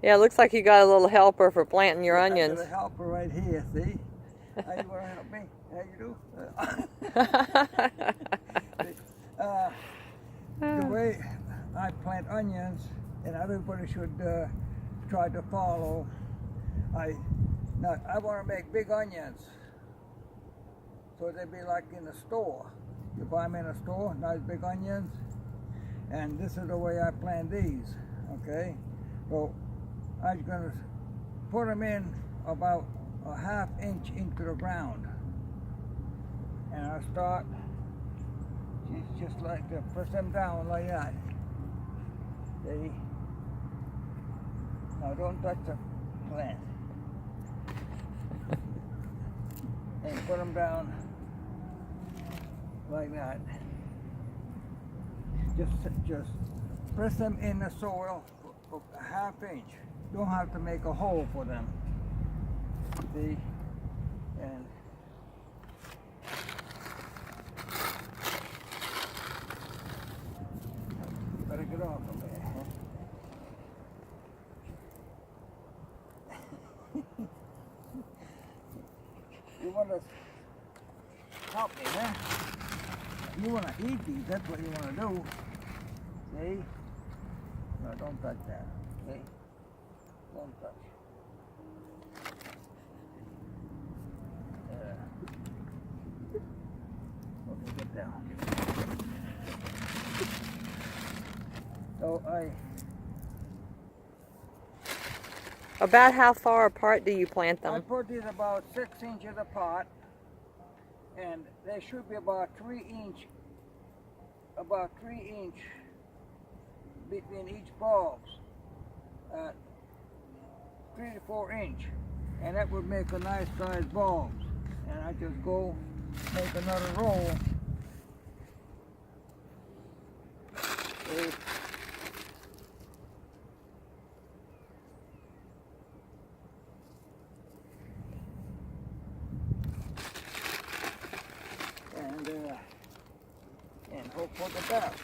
Yeah, it looks like you got a little helper for planting your onions. I got a helper right here, see? How you want to help me? How you do? The way I plant onions, and everybody should try to follow. I want to make big onions, so they'd be like in the store. You buy them in a store, nice big onions, and this is the way I plant these. Okay, so I'm gonna put them in about a ½ inch into the ground, and I start just like to press them down like that. See? Now don't touch the plant. And put them down like that. Just press them in the soil for a ½ inch. Don't have to make a hole for them. See? And better get off of there. You want to help me, huh? You want to eat these, that's what you want to do. See? No, don't touch that. See? Don't touch. Okay, get down. So About how far apart do you plant I them? put these about 6 inches apart, and they should be about 3 inch between each bulbs, 3 to 4 inch, and that would make a nice sized bulbs. And I just go make another roll. And hope for the best.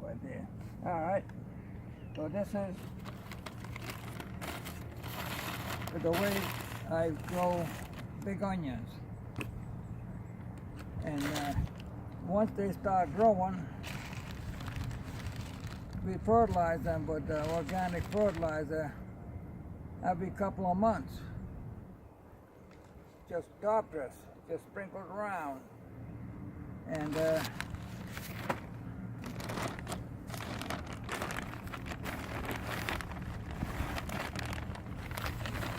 Right there. All right. So this is the way I grow big onions. And once they start growing, we fertilize them with organic fertilizer every couple of months. Just top dress, just sprinkled around. And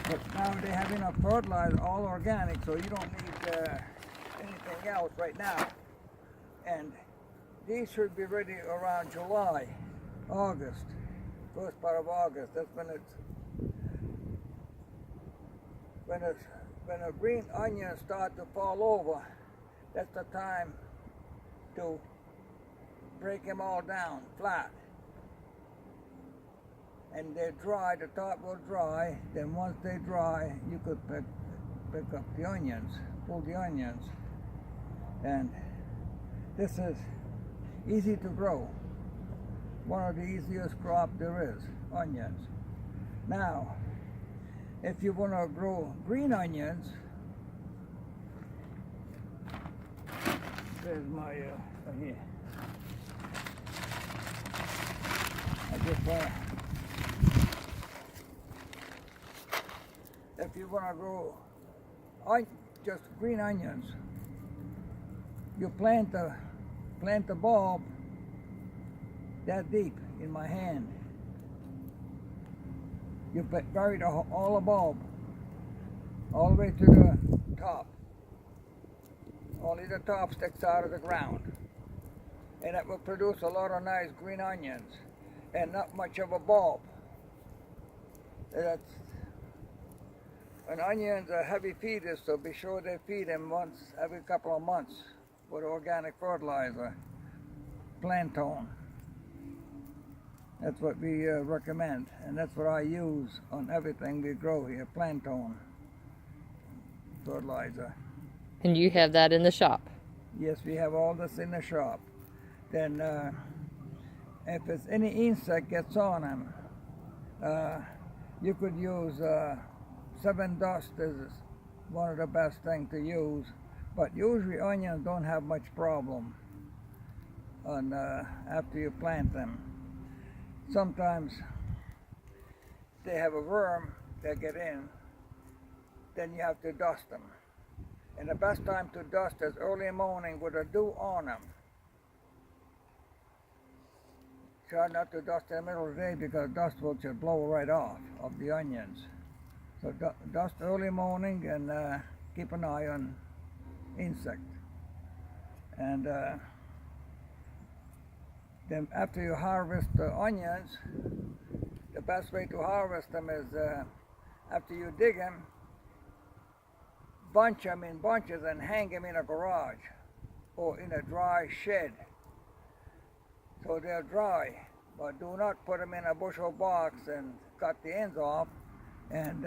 but now they have enough fertilizer, all organic, so you don't need anything else right now. And these should be ready around July, August, first part of August. That's when the green onions start to fall over. That's the time to break them all down flat. And they're dry, the top will dry, then once they dry, you could pick up the onions, pull the onions. And this is easy to grow. One of the easiest crops there is, onions. Now, if you want to grow green onions, there's my, here. I just want to, if you want to grow just green onions, you plant the bulb that deep in my hand. You bury all the bulb, all the way to the top. Only the top sticks out of the ground. And it will produce a lot of nice green onions and not much of a bulb. And onions are heavy feeders, so be sure they feed them once every couple of months with organic fertilizer, planktone. That's what we recommend, and that's what I use on everything we grow here, planktone fertilizer. And you have that in the shop? Yes, we have all this in the shop. Then if it's any insect gets on them, you could use 7 dust is one of the best things to use, but usually onions don't have much problem on after you plant them. Sometimes they have a worm that get in, then you have to dust them. And the best time to dust is early morning with a dew on them. Try not to dust in the middle of the day because dust will just blow right off of the onions. So dust early morning and keep an eye on insect. And then after you harvest the onions, the best way to harvest them is after you dig them, bunch them in bunches and hang them in a garage or in a dry shed so they're dry. But do not put them in a bushel box and cut the ends off. And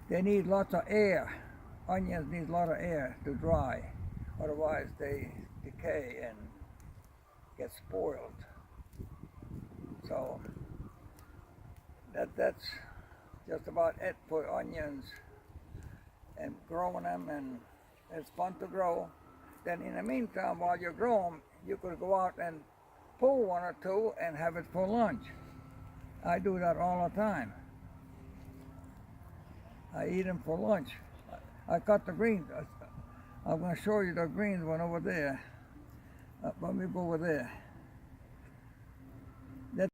they need lots of air. Onions need a lot of air to dry, otherwise they decay and get spoiled. So that's just about it for onions and growing them, and it's fun to grow. Then in the meantime, while you grow them, you could go out and pull 1 or 2 and have it for lunch. I do that all the time. I eat them for lunch. I cut the greens. I'm going to show you the greens one over there. Let me go over there.